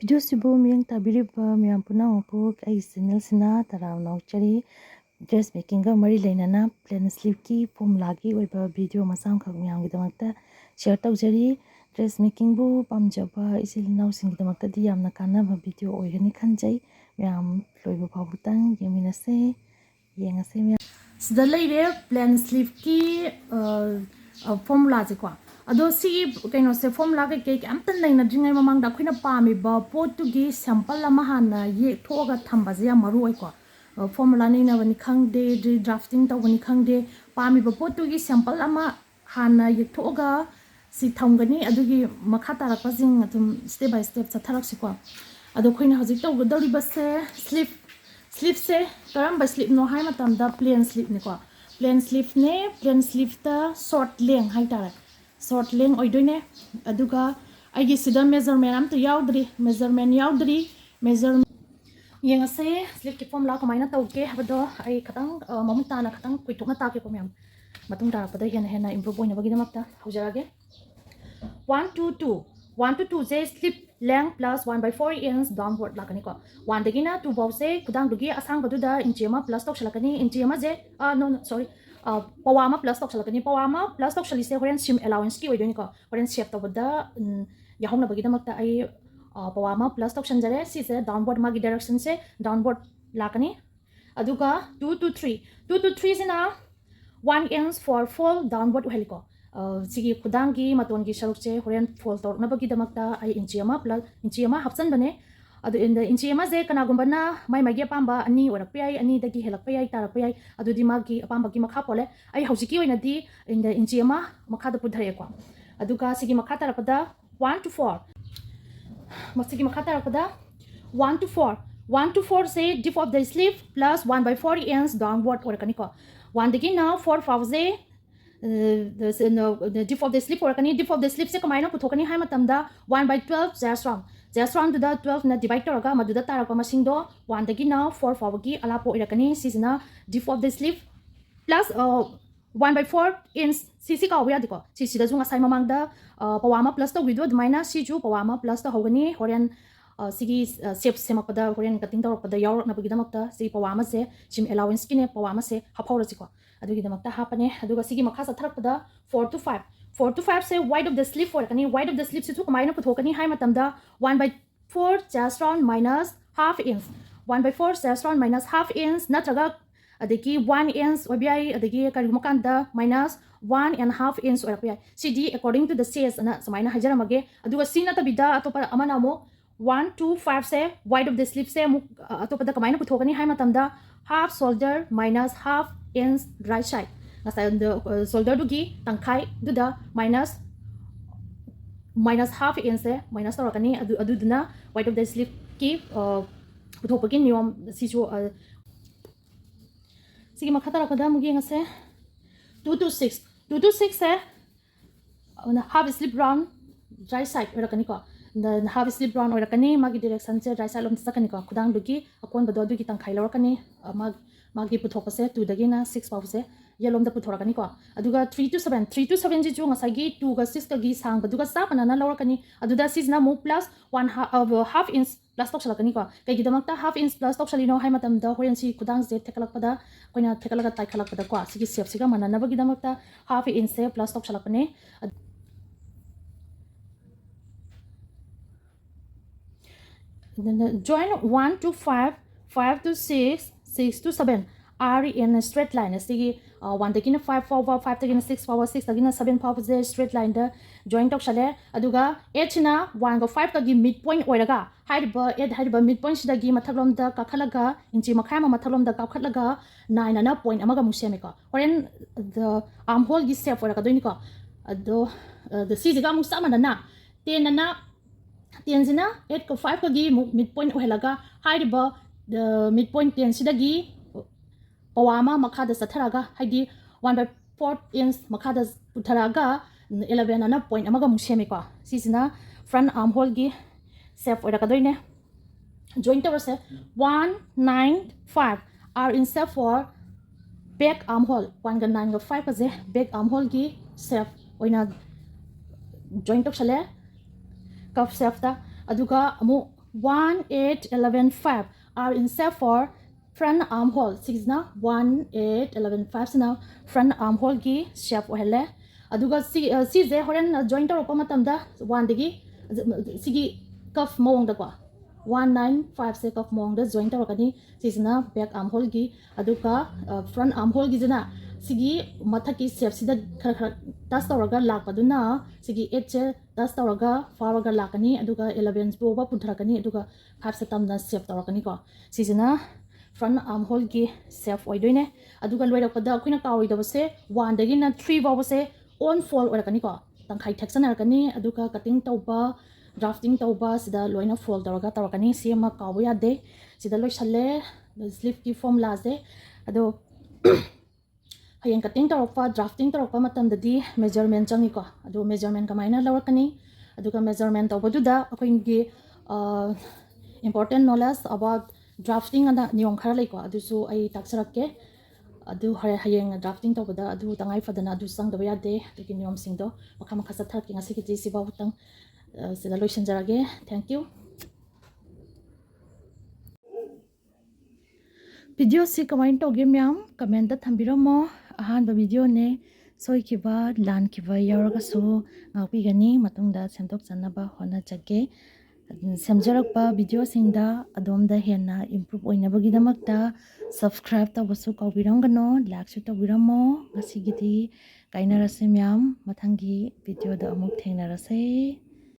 Video ꯁꯤꯕꯨ ꯃꯤꯠꯌꯦꯡ ꯇꯥꯕꯤꯔꯤꯕ ꯃꯌꯥꯝ ꯄꯨꯝꯅꯃꯛꯄꯨ ꯑꯩꯒꯤ ꯆꯦꯅꯦꯜꯁꯤꯅ ꯇꯔꯥꯝꯅ ꯑꯣꯛꯆꯔꯤ꯫ ꯗ꯭ꯔꯦꯁ ꯃꯦꯀꯤꯡꯒ ꯃꯔꯤ ꯂꯩꯅꯅ ꯄ꯭ꯂꯦꯟ ꯁ꯭ꯂꯤꯞꯀꯤ ꯐꯣꯔꯃꯨꯂꯥꯒꯤ ꯑꯣꯏꯕ ꯚꯤꯗꯤꯑꯣ ꯃꯆꯥ ꯑꯃꯈꯛ ꯃꯌꯥꯝꯒꯤꯗꯃꯛꯇ ꯁꯦꯌꯔ ꯇꯧꯖꯔꯤ꯫ ꯗ꯭ꯔꯦꯁ ꯃꯦꯀꯤꯡꯕꯨ ꯄꯥꯝꯖꯕ ꯏꯆꯤꯜ ꯏꯅꯥꯎꯁꯤꯡꯒꯤꯗꯃꯛꯇꯗꯤ ꯌꯥꯝꯅ ꯀꯥꯟꯅꯕ ꯚꯤꯗꯤꯑꯣ ꯑꯣꯏꯒꯅꯤ ꯈꯟꯖꯩ꯫ ꯃꯌꯥꯝ ꯂꯣꯏꯕ ꯐꯥꯎꯕꯇꯪ ꯌꯦꯡꯃꯤꯟꯅꯁꯦ, ꯌꯦꯡꯉꯁꯦ ꯃꯌꯥꯝ꯫ ꯁꯤꯗ ꯂꯩꯔꯦ ꯄ꯭ꯂꯦꯟ ꯁ꯭ꯂꯤꯞꯀꯤ ꯐꯣꯔꯃꯨꯂꯥꯁꯦꯀꯣ꯫ ꯑꯗꯣ ꯁꯤꯒꯤ ꯀꯩꯅꯣꯁꯦ ꯐꯣꯔꯃꯨꯂꯥ ꯀꯩꯀꯩ ꯀꯩꯝꯇ ꯅꯩꯅꯗ꯭ꯔꯤꯉꯩ ꯃꯃꯥꯡꯗ ꯑꯩꯈꯣꯏꯅ ꯄꯥꯝꯃꯤꯕ ꯄꯣꯠꯇꯨꯒꯤ ꯁꯦꯝꯄꯜ ꯑꯃ ꯍꯥꯟꯅ ꯌꯦꯛꯊꯣꯛꯑꯒ ꯊꯝꯕꯁꯦ ꯌꯥꯝ ꯃꯔꯨ ꯑꯣꯏꯀꯣ꯫ ꯐꯣꯔꯃꯨꯂꯥ ꯅꯩꯅꯕꯅꯤ ꯈꯪꯗꯦ, ꯗ꯭ꯔꯥꯐꯇꯤꯡ ꯇꯧꯕꯅꯤ ꯈꯪꯗꯦ, ꯄꯥꯝꯃꯤꯕ ꯄꯣꯠꯇꯨꯒꯤ ꯁꯦꯝꯄꯜ ꯑꯃ ꯍꯥꯟꯅ ꯌꯦꯛꯊꯣꯛꯑꯒ ꯁꯤ ꯊꯝꯒꯅꯤ꯫ ꯑꯗꯨꯒꯤ ꯃꯈꯥ ꯇꯥꯔꯛꯄꯁꯤꯡ ꯑꯗꯨꯝ ꯁ꯭ꯇꯦꯞ ꯕꯥꯏ ꯁ꯭ꯇꯦꯞ ꯆꯠꯊꯔꯛꯁꯤꯀꯣ꯫ ꯑꯗꯣ ꯑꯩꯈꯣꯏꯅ ꯍꯧꯖꯤꯛ ꯇꯧꯒꯗꯧꯔꯤꯕꯁꯦ ꯁ꯭ꯂꯤꯞꯁꯦ ꯀꯔꯝꯕ ꯁ꯭ꯂꯤꯞꯅꯣ ꯍꯥꯏ ꯃꯇꯝꯗ plane ꯁ꯭ꯂꯤꯞꯅꯤꯀꯣ꯫ Plane ꯁ꯭ꯂꯤꯞꯅꯦ, plane slipped short ꯂꯦꯡ ꯍꯥꯏꯇꯥꯔꯦ, ꯁꯣꯔꯠ ꯂꯦꯡ ꯑꯣꯏꯗꯣꯏꯅꯦ꯫ ꯑꯗꯨꯒ ꯑꯩꯒꯤ ꯁꯤꯗ ꯃꯦꯖꯔꯃꯦꯟ ꯑꯝꯇ ꯌꯥꯎꯗ꯭ꯔꯤ, ꯃꯦꯖꯔꯃꯦꯟ ꯌꯦꯡꯉꯁꯦ ꯁ꯭ꯂꯤꯞꯀꯤ ꯐꯣꯔꯃꯨꯂꯥ ꯀꯃꯥꯏꯅ ꯇꯧꯒꯦ ꯍꯥꯏꯕꯗꯣ ꯑꯩ ꯈꯤꯇꯪ ꯃꯃꯨꯠ ꯇꯥꯅ ꯈꯤꯇꯪ ꯀꯨꯏꯊꯣꯛꯅ ꯇꯥꯛꯀꯦꯀꯣ ꯃꯌꯥꯝ꯫ ꯃꯇꯨꯡ ꯇꯥꯔꯛꯄꯗ ꯍꯦꯟꯅ ꯏꯝꯄ꯭ꯔꯨꯚ ꯑꯣꯏꯅꯕꯒꯤꯗꯃꯛꯇ ꯍꯧꯖꯔꯒꯦ꯫ 1 to 2 1 to 2 ꯁꯦ ꯁ꯭ꯂꯤꯞ ꯂꯦꯡ + 1/4 ꯏꯟꯆ ꯗꯥꯎꯟꯋꯥꯔꯗ ꯂꯥꯛꯀꯅꯤꯀꯣ꯫ 1 ꯗꯒꯤꯅ 2 ꯐꯥꯎꯁꯦ ꯈꯨꯗꯥꯡꯗꯨꯒꯤ ꯑꯁꯥꯡꯕꯗꯨꯗ ꯏꯟꯆꯤ ꯑꯃ ꯄ꯭ꯂꯁ ꯇꯧꯁꯜꯂꯛꯀꯅꯤ꯫ ꯏꯟꯆꯤ ꯑꯃꯁꯦ ꯄꯋꯥ ꯑꯃ プラス ꯇꯧꯁꯜꯂꯛꯀꯅꯤ꯫ ꯄꯋꯥ ꯑꯃ ꯄ꯭ꯂꯁ ꯇꯧꯁꯜꯂꯤꯁꯦ ꯍꯣꯔꯦꯟ ꯁꯤꯝ ꯑꯦꯂꯥꯎꯋꯦꯟꯁꯀꯤ ꯑꯣꯏꯗꯣꯏꯅꯤꯀꯣ꯫ ꯍꯣꯔꯦꯟ ꯁꯦꯞ ꯇꯧꯕꯗ ꯌꯥꯎꯍꯧꯅꯕꯒꯤꯗꯃꯛꯇ ꯑꯩ ꯄꯋꯥ ꯑꯃ ꯄ꯭ꯂꯁ ꯇꯧꯁꯟꯖꯔꯦ꯫ ꯁꯤꯁꯦ ꯗꯥꯎꯟꯋꯥꯔꯗ, ꯃꯥꯒꯤ ꯗꯥꯏꯔꯦꯛꯁꯟꯁꯦ ꯗꯥꯎꯟꯋꯥꯔꯗ ꯂꯥꯛꯀꯅꯤ꯫ ꯑꯗꯨꯒ 2 to 3 2 to 3 ꯁꯤꯅ 1 inch for fall downward ꯑꯣꯏꯍꯜꯂꯤꯀꯣ꯫ ꯁꯤꯒꯤ ꯈꯨꯗꯥꯡꯒꯤ ꯃꯇꯣꯟꯒꯤ ꯁꯔꯨꯛꯁꯦ ꯍꯣꯔꯦꯟ ꯐꯣꯜ ꯇꯧꯔꯛꯅꯕꯒꯤꯗꯃꯛꯇ ꯑꯩ ꯏꯟꯆꯤ ꯑꯃ ꯍꯥꯞꯆꯟꯕꯅꯦ꯫ ꯑꯗꯨ ꯏꯟꯆꯤ ꯑꯃꯁꯦ ꯀꯅꯥꯒꯨꯝꯕꯅ ꯃꯥꯒꯤ ꯑꯄꯥꯝꯕ 2 ꯑꯣꯏꯔꯛꯄ ꯌꯥꯏ, 2ꯗꯒꯤ ꯍꯦꯜꯂꯛꯄ ꯌꯥꯏ, ꯇꯥꯔꯛꯄ ꯌꯥꯏ, ꯑꯗꯨꯗꯤ ꯃꯥꯒꯤ ꯑꯄꯥꯝꯕꯒꯤ ꯃꯈꯥ ꯄꯣꯜꯂꯦ꯫ ꯑꯩ ꯍꯧꯖꯤꯛꯀꯤ ꯑꯣꯏꯅꯗꯤ ꯏꯟꯆꯤ ꯑꯃ ꯃꯈꯥꯗ ꯄꯨꯊꯔꯛꯑꯦꯀꯣ꯫ ꯑꯗꯨꯒ ꯁꯤꯒꯤ ꯃꯈꯥ ꯇꯥꯔꯛꯄꯗ 1 to 4 ꯃꯁꯤꯒꯤ ꯃꯈꯥ ꯇꯥꯔꯛꯄꯗ 1 to 4 1 to 4 say dip of the sleeve plus 1/4 inch downward ꯑꯣꯏꯔꯛꯀꯅꯤꯀꯣ꯫ 1 दगिना 4 फाउसे dip of the sleeve ꯑꯣꯏꯔꯛꯀꯅꯤ। dip of the sleeve ꯁꯦ कमायना पुथोकनी हाय मतमदा 1/12 जेस राउंड दुदा 12 ना डिवाइड तौरगा मदुदा तारकपा मसिंगदो 1 दगिना 4 फाउबगी अलापो ओइरकनी। सिजना dip of the sleeve plus 1/4 inch CC का होया दिको। सीसीदा जो ngasai mamangda pawama plus to video दुमाइना सीजु pawama plus to होगनी। होरेन सिगी शेप सेमकपदा होरेन कटिंग तौरकपदा यावरकनबगिदमक्ता सी पवामा से सिम अलाउंस किने पवामा से हफौरसिको। अदुगिदमक्ता हापने। अदुगा सिगी मखा सथरकपदा 4 to 5 4 to 5 से wide of the sleeve ओरकनी। wide of the sleeve से कमायना पुथोकनी हाय मतमदा 1/4 chest round minus half inch 1/4 chest round minus half inch नत्रगा अदगी 1 inch ओबियाई अदगी करिगमकांदा minus 1.5 inch ओरकयाई। CD according to the size ना समायना हजरमगे। अदुगा सीना तबिदा अतोपा अमना मो 1 to 5 से wide of the sleeve से अतोपदा कमायना पुथोकनी हाय मतमदा half shoulder minus half inch right side ngasai shoulder दुगी तंखाई दुदा minus half inch से minus तौरकनी। अदुदुना wide of the sleeve की पुथोपगी नियम सिजु सिगी मखा तरकदा मुगी ngase 2 to 6 2 to 6 से half sleeve round right side ओरकनी को। हाफ स्लीव ब्राउन ओरकनी। मागी डायरेक्शन से राइट साइड लोम चकनी को। खुदांग दुगी अकोन बदो दुगी तंखाई लौरकनी। मागी पुथोकसे 2 दगिना 6 फाउसे येलोम द पुथोरकनी को। अदुगा 3 to 7 3 to 7 जी जो ngसागी 2 गा 6 गी सांग बदुगा सापनाना लौरकनी। अदुदा सिजना मु प्लस 1 half inch प्लस तोक्सलकनी को। कईगिदमक्ता half inch प्लस तोक्सलिनो हाय मतमदा होरेन सी खुदांग जे थेकलकपदा कोइना थेकलगा ताइखलकपदा को सिगी शेप सिगा मननबगिदमक्ता half inch से plus तोक्सलकने। Join 1 to 5 5 to 6 6 to 7 are in a straight line। सिगी 1 दगिना 5 फाउबा 5 दगिना 6 फाउबा 6 दगिना 7 फाउबा जे straight line दा join तोक्सले। अदुगा 8 सिना 1 गा 5 दगी mid point ओइरगा हाइबा 8 हाइबा mid point सिदगी मथगलोम दा काखलगा इंची मखायमा मथगलोम दा काखलगा 9 अना point अमगा मुसेमेको। होरेन द arm hole gi shape ओइरगा दोइनिको। अदो द सिजिगा मुसामना 10 अना 10 सिना 8 को 5 कगी मिड पॉइंट ओहलगा हाइबा मिड पॉइंट 10 सिदगी पवामा मखादा सथरागा हाइदी 1/4 इंच मखादा पुथरागा 11 अना पॉइंट अमगा मुसेमेको। सिजना फ्रंट आर्म होल गी शेप ओइरका दोइने। जॉइंट तवरसे 1 9 5 are in shape for back arm hole। 1 ga 9 ga 5 का जे back arm hole गी शेप ओइना जॉइंट तोक्सले कफ शेप ता। अदुगा अमु 1, 8, 11, 5 are in set for front armhole. 6 na 1, 8, 11, 5 sina front armhole ki shape ohele. Aduga si je horen joint tawrokpa matamda 1 dagi sigi cuff mawong da kwa 195 se cuff mawong da joint tawrakani sisina back armhole gi aduga front armhole gi jana sigi mathaki shape sida khara khara tas tawraga lakpaduna sigi 8 che tas tawraga faraga lakani aduga 11 bo ba puntharakani aduga 5 se tamna shape tawrakani ko sisina front armhole gi shape oidoine aduga loirakpada akhina kawidabase 1 dagi na 3 bawase on fold oirakani ko tangkhai section arakani aduga cutting tawba drafting tawba sida loina fold tawraga tawrakani sema kawu yade sida loishalle sleeve ki form laze ado hayang cutting tawrakpa drafting tawrakpa matamdadi measurement changi ko ado measurement kamaina lawrakani aduga measurement tawbaduda akoingi important knowledge about drafting ana niyom khara lai ko adusu ai taksarakke adu hayang drafting tawbada adu tangai fadana adu sangdaba yade adugi niyom singdo makha makha sa thak ngasi ki siba utang sida loishan jarage thank you video si kamain to ge myam comment da thambiramo ahan ba video ne soi kiba lan kiba yauraga so ngakpi gani matungda semtok chanaba hona jage semjarakpa video singda adomda hena improve oinabagi damakta subscribe tabasu kawbirangano like su tawbiramo ngasi gidi kainarase myam mathangi video da amuk thengnarase